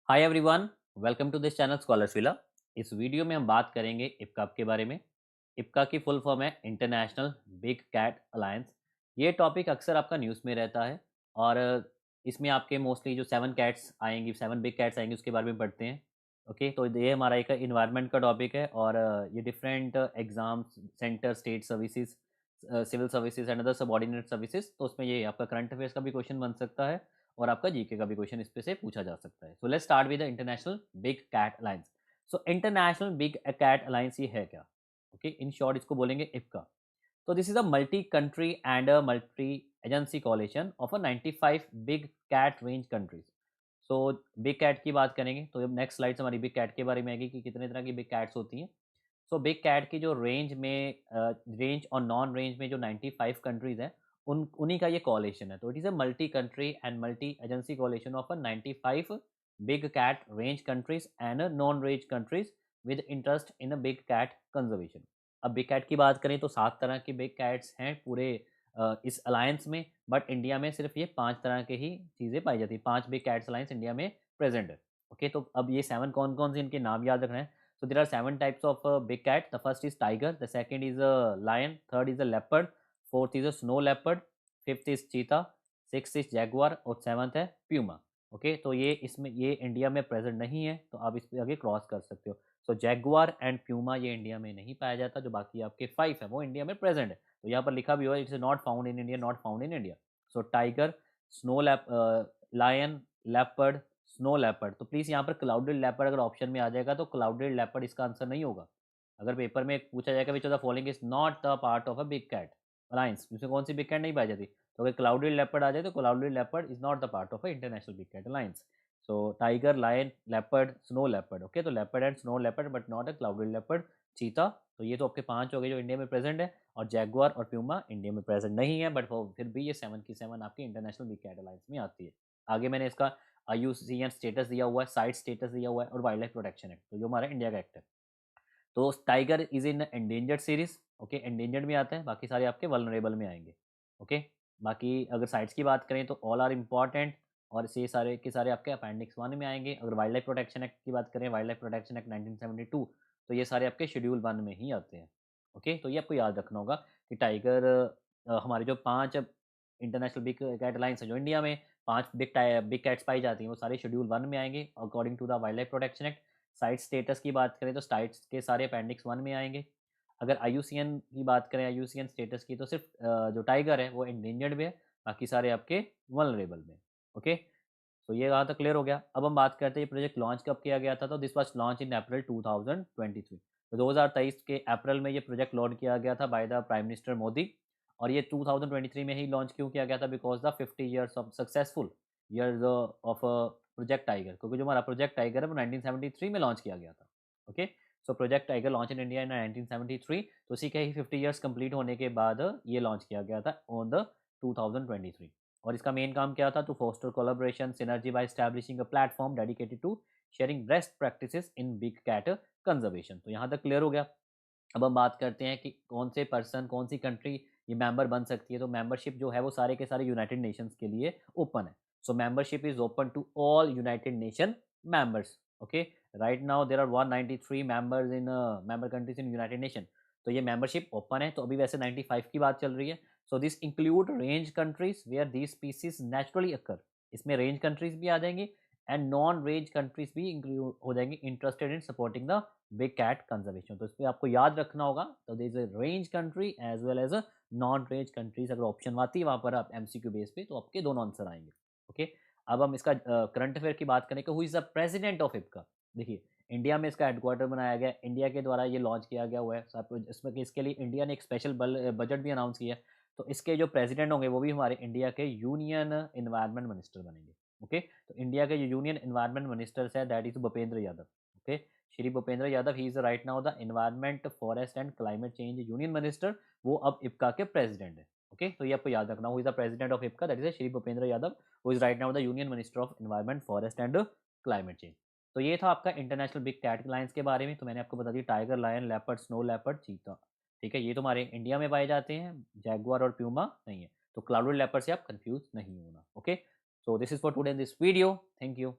Hi everyone, welcome to this channel ScholarsVilla. इस video में हम बात करेंगे इप्का के बारे में। इप्का की फुल फॉर्म है इंटरनेशनल बिग कैट अलायंस। ये टॉपिक अक्सर आपका न्यूज़ में रहता है और इसमें आपके मोस्टली जो 7 कैट्स आएंगी, 7 बिग कैट्स आएंगी, उसके बारे में पढ़ते हैं। ओके, तो ये हमारा एक इन्वायरमेंट का टॉपिक है और ये different exams centre, state services, civil services and other subordinate services, तो उसमें ये आपका करंट अफेयर्स का भी क्वेश्चन बन सकता है और आपका जीके का भी क्वेश्चन इस पे से पूछा जा सकता है। So let's start with the International big cat alliance. So International big cat Alliance ये है क्या? ओके, इन शॉर्ट इसको बोलेंगे इफ्का। तो this is a multi country and a multi agency coalition of a 95 big cat range countries. So big cat की बात करेंगे तो अब नेक्स्ट स्लाइड हमारी बिग कैट के बारे में आएगी कि कितने तरह की बिग कैट्स होती हैं। सो बिग कैट की जो रेंज में रेंज और नॉन रेंज में जो 95 कंट्रीज हैं, उन उन्हीं का ये कॉलेशन है। तो it is a multi country and multi agency coalition of a 95 big cat range countries and non range countries with interest in a big cat conservation. अब बिग कैट की बात करें तो 7 तरह के बिग कैट्स हैं पूरे इस अलायंस में, बट इंडिया में सिर्फ ये 5 तरह के ही चीज़ें पाई जाती है। 5 बिग कैट्स अलायंस इंडिया में प्रेजेंट है। ओके, तो अब ये 7 कौन कौन से इनके नाम याद रखना है। So there are 7 types of big cat. The first is tiger, the second is a lion, third is a leopard, fourth is a snow leopard, fifth is cheetah, sixth is jaguar और seventh है Puma. Okay, तो ये इसमें ये India में present नहीं है, तो आप इस पे आगे क्रॉस कर सकते हो। सो जैगुआर एंड प्यूमा ये इंडिया में नहीं पाया जाता, जो बाकी आपके 5 है वो इंडिया में प्रेजेंट है। तो यहाँ पर लिखा भी हुआ है it's not found in India, not found in India. So tiger, snow leopard, lion, leopard, snow leopard. तो प्लीज़ यहाँ पर क्लाउडेड लेपर्ड अगर ऑप्शन में आ जाएगा तो क्लाउडेड लेपर्ड इसका आंसर नहीं होगा। अगर पेपर में पूछा जाएगा which of the following is not the part of a big cat Alliance, जिसमें कौन सी बिग कैट नहीं पाई जाती, तो अगर क्लाउडेड लेपर्ड आ जाए तो clouded leopard is not the part of a international big cat alliance. So tiger, lion, leopard, snow leopard. Okay, तो leopard and snow leopard but not a clouded leopard. चीता, तो ये तो आपके 5 हो गए जो इंडिया में प्रेजेंट है, और जैगुआर और प्यूमा इंडिया में प्रेजेंट नहीं है, बट वो फिर भी ये 7 की 7 आपकी इंटरनेशनल बिग कैट अलायंस में आती है। आगे मैंने इसका आईयूसीएन स्टेटस दिया हुआ है, साइट स्टेटस दिया हुआ है और वाइल्ड लाइफ प्रोटेक्शन एक्ट, तो जो हमारा इंडिया का एक्ट है। तो tiger is in endangered series. Okay, endangered में आते हैं, बाकी सारे आपके वल्नरेबल में आएंगे। ओके, बाकी अगर साइट्स की बात करें तो ऑल आर इम्पॉर्टेंट और ये सारे के सारे आपके अपेंडिक्स 1 में आएंगे। अगर वाइल्ड लाइफ प्रोटेक्शन एक्ट की बात करें, वाइल्ड लाइफ प्रोटेक्शन एक्ट 1972, तो ये सारे आपके शेड्यूल 1 में ही आते हैं। ओके, तो ये आपको याद रखना होगा कि टाइगर हमारे जो 5 इंटरनेशनल बिग कैट लाइन्स है जो इंडिया में 5 बिग कैट्स पाई जाती हैं, वो सारे शेड्यूल 1 में आएंगे according to the Wildlife Protection Act. Site status की बात करें तो साइट्स के सारे अपेंडिक्स 1 में आएंगे। अगर आईयूसीएन की बात करें, आईयूसीएन स्टेटस की, तो सिर्फ जो टाइगर है वो एंडेंजर्ड में है, बाकी सारे आपके वल्नरेबल में। ओके, तो ये यहाँ तक क्लियर हो गया। अब हम बात करते हैं ये प्रोजेक्ट लॉन्च कब किया गया था। तो दिस वाज लॉन्च इन अप्रैल 2023। तो 2023 के अप्रैल में ये प्रोजेक्ट लॉन्च किया गया था by the prime minister Modi. और ये 2023 में ही लॉन्च क्यों किया गया था? Because the 50 years of successful years of project tiger, क्योंकि जो हमारा प्रोजेक्ट टाइगर है वो 1973 में लॉन्च किया गया था। Okay, so project tiger launch in India in 1973, तो उसी के ही 50 ईयर्स कंप्लीट होने के बाद ये लॉन्च किया गया था ऑन द 2023। और इसका मेन काम क्या था? To foster collaboration synergy by establishing a platform dedicated to sharing best practices in big cat conservation. तो यहाँ तक क्लियर हो गया। अब हम बात करते हैं कि कौन से पर्सन, कौन सी कंट्री ये मेंबर बन सकती है। तो मेंबरशिप जो है वो सारे के सारे यूनाइटेड नेशंस के लिए ओपन है। So membership is open to all United Nation members. Okay, right now there are 193 members in member countries in United Nation. तो ये मेंबरशिप ओपन है। तो अभी वैसे 95 की बात चल रही है। So this include range countries where these species naturally occur. इसमें रेंज कंट्रीज भी आ जाएंगी एंड नॉन रेंज कंट्रीज भी इंक्लूड हो जाएंगी interested in supporting the big cat conservation. तो इसमें आपको याद रखना होगा, तो there is a range country as well as a non range countries. अगर ऑप्शन आती है वहां पर आप एमसीक्यू बेस पे, तो आपके दोनों आंसर आएंगे। ओके, अब हम इसका करंट अफेयर की बात करें कि who is the president of Ipca. देखिए, इंडिया में इसका हेडक्वार्टर बनाया गया, इंडिया के द्वारा ये लॉन्च किया गया हुआ है। इसमें इसके लिए इंडिया ने एक स्पेशल बजट भी अनाउंस किया है। तो इसके जो प्रेसिडेंट होंगे वो भी हमारे इंडिया के यूनियन इन्वायरमेंट मिनिस्टर बनेंगे। ओके, तो इंडिया के जो यूनियन इन्वायरमेंट मिनिस्टर्स है that is Bhupendra Yadav. Okay, Shri Bhupendra Yadav, he is right now the environment forest and climate change union minister. वो अब इप्का के प्रेसिडेंट है। ओके, तो ये आपको याद रखना, who is the president of Ipca, that is Shri Bhupendra Yadav, who is right now the union minister of environment forest and climate change. तो ये था आपका इंटरनेशनल बिग कैट लाइन्स के बारे में। तो मैंने आपको बता दिया tiger, lion, leopard, snow leopard, cheetah. ठीक है, ये तो हमारे इंडिया में पाए जाते हैं, जैगुआर और प्यूमा नहीं है। तो क्लाउडेड लेपर्ड से आप कंफ्यूज नहीं होना। Okay, so this is for today in this video. Thank you.